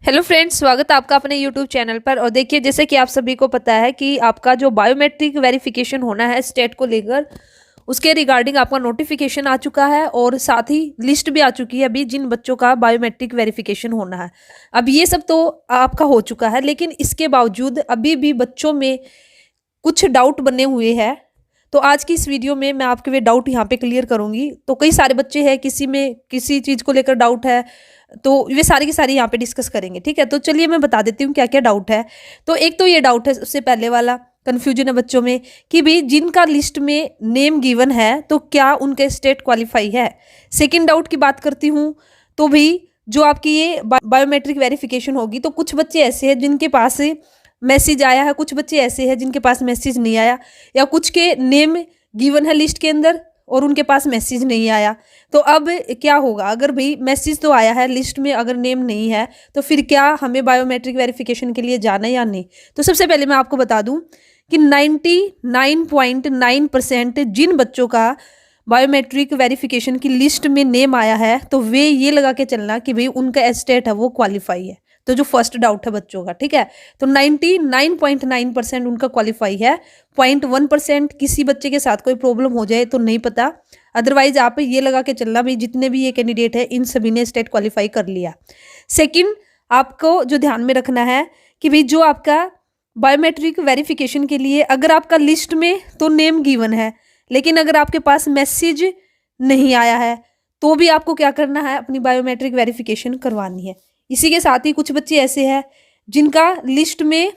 Hello friends, स्वागत है आपका अपने यूट्यूब चैनल पर। और देखिए, जैसे कि आप सभी को पता है कि आपका जो बायोमेट्रिक वेरिफिकेशन होना है स्टेट को लेकर, उसके रिगार्डिंग आपका नोटिफिकेशन आ चुका है और साथ ही लिस्ट भी आ चुकी है अभी जिन बच्चों का बायोमेट्रिक वेरिफिकेशन होना है। अब ये सब तो आपका हो चुका है, लेकिन इसके बावजूद अभी भी बच्चों में कुछ डाउट बने हुए हैं। तो आज की इस वीडियो में मैं आपके वे डाउट यहाँ पे क्लियर करूंगी। तो कई सारे बच्चे हैं, किसी में किसी चीज़ को लेकर डाउट है, तो वे सारी की सारी यहाँ पे डिस्कस करेंगे। ठीक है, तो चलिए मैं बता देती हूँ क्या क्या डाउट है। तो एक तो ये डाउट है, सबसे पहले वाला कन्फ्यूजन है बच्चों में कि भाई जिनका लिस्ट में नेम गिवन है तो क्या उनका स्टेट क्वालिफाई है। सेकेंड डाउट की बात करती हूँ, तो भाई जो आपकी ये बायोमेट्रिक वेरिफिकेशन होगी, तो कुछ बच्चे ऐसे हैं जिनके पास मैसेज आया है, कुछ बच्चे ऐसे हैं जिनके पास मैसेज नहीं आया, या कुछ के नेम गिवन है लिस्ट के अंदर और उनके पास मैसेज नहीं आया। तो अब क्या होगा, अगर भाई मैसेज तो आया है, लिस्ट में अगर नेम नहीं है, तो फिर क्या हमें बायोमेट्रिक वेरिफिकेशन के लिए जाना है या नहीं। तो सबसे पहले मैं आपको बता दूं कि 99.9% जिन बच्चों का बायोमेट्रिक वेरिफिकेशन की लिस्ट में नेम आया है, तो वे ये लगा के चलना कि भाई उनका स्टेट है वो क्वालिफाई है। तो जो फर्स्ट डाउट है बच्चों का, ठीक है, तो 99.9% उनका क्वालिफाई है। 0.1% किसी बच्चे के साथ कोई प्रॉब्लम हो जाए तो नहीं पता, अदरवाइज आप ये लगा के चलना भाई जितने भी ये कैंडिडेट है इन सभी ने स्टेट क्वालिफाई कर लिया। सेकंड, आपको जो ध्यान में रखना है कि भाई जो आपका बायोमेट्रिक वेरिफिकेशन के लिए अगर आपका लिस्ट में तो नेम गिवन है, लेकिन अगर आपके पास मैसेज नहीं आया है, तो भी आपको क्या करना है, अपनी बायोमेट्रिक वेरिफिकेशन करवानी है। इसी के साथ ही कुछ बच्चे ऐसे हैं जिनका लिस्ट में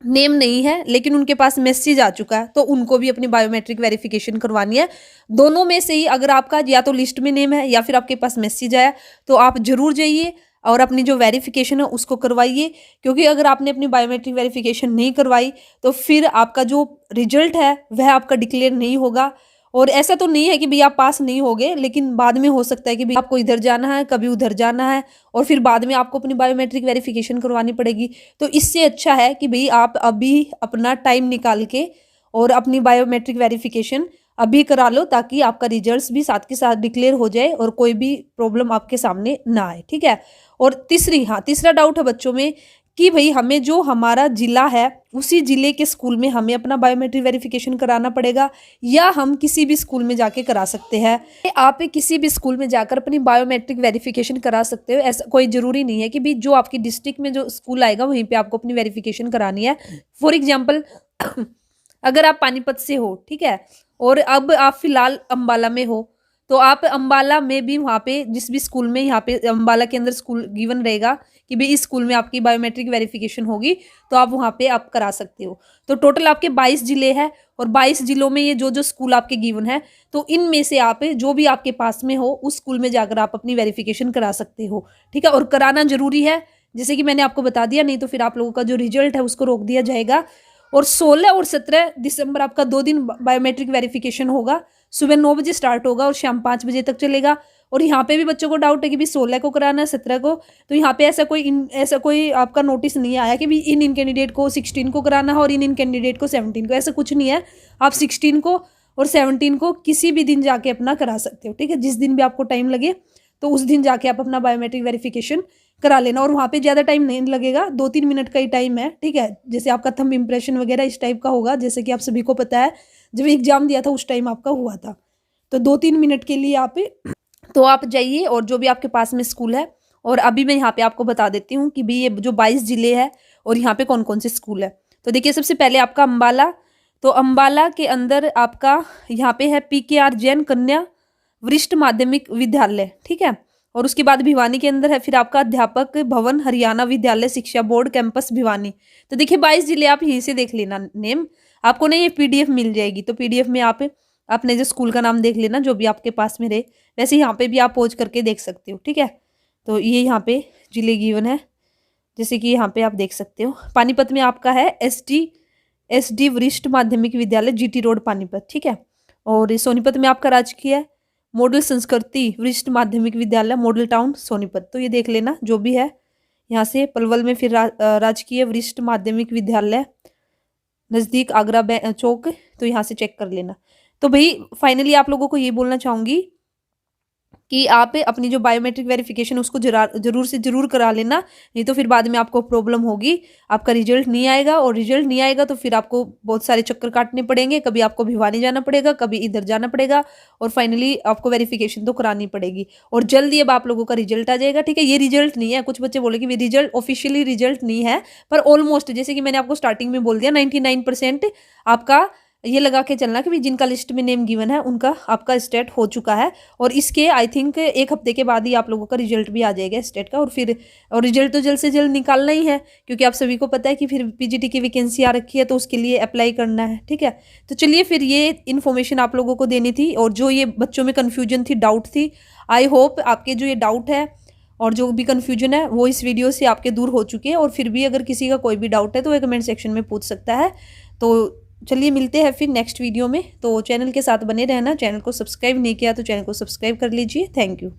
नेम नहीं है लेकिन उनके पास मैसेज आ चुका है, तो उनको भी अपनी बायोमेट्रिक वेरिफिकेशन करवानी है। दोनों में से ही अगर आपका या तो लिस्ट में नेम है या फिर आपके पास मैसेज आया, तो आप जरूर जाइए और अपनी जो वेरिफिकेशन है उसको करवाइए। क्योंकि अगर आपने अपनी बायोमेट्रिक वेरिफिकेशन नहीं करवाई तो फिर आपका जो रिजल्ट है वह आपका डिक्लेयर नहीं होगा। और ऐसा तो नहीं है कि भाई आप पास नहीं होगे, लेकिन बाद में हो सकता है कि भाई आपको इधर जाना है, कभी उधर जाना है, और फिर बाद में आपको अपनी बायोमेट्रिक वेरिफिकेशन करवानी पड़ेगी। तो इससे अच्छा है कि भाई आप अभी अपना टाइम निकाल के और अपनी बायोमेट्रिक वेरिफिकेशन अभी करा लो, ताकि आपका रिजल्ट्स भी साथ के साथ डिक्लेयर हो जाए और कोई भी प्रॉब्लम आपके सामने ना आए। ठीक है, और तीसरा डाउट है बच्चों में कि भाई हमें जो हमारा जिला है उसी जिले के स्कूल में हमें अपना बायोमेट्रिक वेरिफिकेशन कराना पड़ेगा, या हम किसी भी स्कूल में जाके करा सकते हैं। आप किसी भी स्कूल में जाकर अपनी बायोमेट्रिक वेरिफिकेशन करा सकते हो, ऐसा कोई जरूरी नहीं है कि भाई जो आपकी डिस्ट्रिक्ट में जो स्कूल आएगा वहीं पे आपको अपनी वेरिफिकेशन करानी है। फॉर एग्जाम्पल अगर आप पानीपत से हो, ठीक है, और अब आप फिलहाल अंबाला में हो, तो आप अंबाला में भी वहाँ पे जिस भी स्कूल में, यहाँ पे अंबाला के अंदर स्कूल गिवन रहेगा कि भाई इस स्कूल में आपकी बायोमेट्रिक वेरिफिकेशन होगी, तो आप वहाँ पे आप करा सकते हो। तो टोटल आपके 22 जिले हैं और 22 जिलों में ये जो जो स्कूल आपके गिवन है, तो इनमें से आप जो भी आपके पास में हो उस स्कूल में जाकर आप अपनी वेरिफिकेशन करा सकते हो। ठीक है, और कराना जरूरी है, जैसे कि मैंने आपको बता दिया, नहीं तो फिर आप लोगों का जो रिजल्ट है उसको रोक दिया जाएगा। और 16 और 17 दिसंबर आपका 2 दिन बायोमेट्रिक वेरिफिकेशन होगा। सुबह 9 बजे स्टार्ट होगा और शाम 5 बजे तक चलेगा। और यहाँ पे भी बच्चों को डाउट है कि भी 16 को कराना है 17 को, तो यहाँ पे ऐसा कोई आपका नोटिस नहीं आया कि भी इन कैंडिडेट को 16 को कराना है और इन कैंडिडेट को 17 को, ऐसा कुछ नहीं है। आप 16 को और 17 को किसी भी दिन जाके अपना करा सकते हो। ठीक है, जिस दिन भी आपको टाइम लगे तो उस दिन जाके आप अपना बायोमेट्रिक वेरिफिकेशन करा लेना। और वहाँ पे ज़्यादा टाइम नहीं लगेगा, 2-3 मिनट का ही टाइम है। ठीक है, जैसे आपका थंब इम्प्रेशन वगैरह इस टाइप का होगा, जैसे कि आप सभी को पता है जब एग्जाम दिया था उस टाइम आपका हुआ था। तो 2-3 मिनट के लिए तो आप जाइए और जो भी आपके पास में स्कूल है। और अभी मैं यहाँ पे आपको बता देती हूँ कि भाई ये जो 22 जिले हैं और यहाँ पे कौन कौन से स्कूल है। तो देखिए, सबसे पहले आपका अम्बाला, तो अम्बाला के अंदर आपका यहाँ पे है PKR जैन कन्या वरिष्ठ माध्यमिक विद्यालय। ठीक है, और उसके बाद भिवानी के अंदर है फिर आपका अध्यापक भवन हरियाणा विद्यालय शिक्षा बोर्ड कैंपस भिवानी। तो देखिए 22 जिले आप यहीं से देख लेना नेम, आपको नहीं ये PDF मिल जाएगी, तो PDF में आप अपने जो स्कूल का नाम देख लेना जो भी आपके पास में रहे। वैसे यहाँ पे भी आप पहुँच करके देख सकते हो। ठीक है, तो ये यहाँ पे जिले गिवन है, जैसे कि यहाँ पे आप देख सकते हो। पानीपत में आपका है SD वरिष्ठ माध्यमिक विद्यालय GT रोड पानीपत। ठीक है, और सोनीपत में आपका राजकीय मॉडल संस्कृति वरिष्ठ माध्यमिक विद्यालय मॉडल टाउन सोनीपत। तो ये देख लेना जो भी है। यहाँ से पलवल में फिर राजकीय वरिष्ठ माध्यमिक विद्यालय नज़दीक आगरा चौक, तो यहाँ से चेक कर लेना। तो भाई फाइनली आप लोगों को ये बोलना चाहूँगी कि आप अपनी जो बायोमेट्रिक वेरिफिकेशन उसको ज़रूर से ज़रूर करा लेना, नहीं तो फिर बाद में आपको प्रॉब्लम होगी, आपका रिजल्ट नहीं आएगा, और रिजल्ट नहीं आएगा तो फिर आपको बहुत सारे चक्कर काटने पड़ेंगे, कभी आपको भिवानी जाना पड़ेगा, कभी इधर जाना पड़ेगा, और फाइनली आपको वेरिफिकेशन तो करानी पड़ेगी। और जल्दी अब आप लोगों का रिजल्ट आ जाएगा, ठीक है। ये रिजल्ट नहीं है, कुछ बच्चे बोले कि रिजल्ट ऑफिशियली रिजल्ट नहीं है, पर ऑलमोस्ट, जैसे कि मैंने आपको स्टार्टिंग में बोल दिया, 99% आपका ये लगा के चलना कि भी जिनका लिस्ट में नेम गिवन है उनका आपका स्टेट हो चुका है। और इसके आई थिंक 1 हफ्ते के बाद ही आप लोगों का रिजल्ट भी आ जाएगा स्टेट का। और रिजल्ट तो जल्द से जल्द निकालना ही है, क्योंकि आप सभी को पता है कि फिर पीजीटी की वैकेंसी आ रखी है, तो उसके लिए अप्लाई करना है, ठीक है। तो चलिए, फिर ये इन्फॉर्मेशन आप लोगों को देनी थी, और जो ये बच्चों में कन्फ्यूजन थी, डाउट थी, आई होप आपके जो ये डाउट है और जो भी कन्फ्यूजन है वो इस वीडियो से आपके दूर हो चुके हैं। और फिर भी अगर किसी का कोई भी डाउट है तो वो कमेंट सेक्शन में पूछ सकता है। तो चलिए, मिलते हैं फिर नेक्स्ट वीडियो में। तो चैनल के साथ बने रहना, चैनल को सब्सक्राइब नहीं किया तो चैनल को सब्सक्राइब कर लीजिए। Thank you.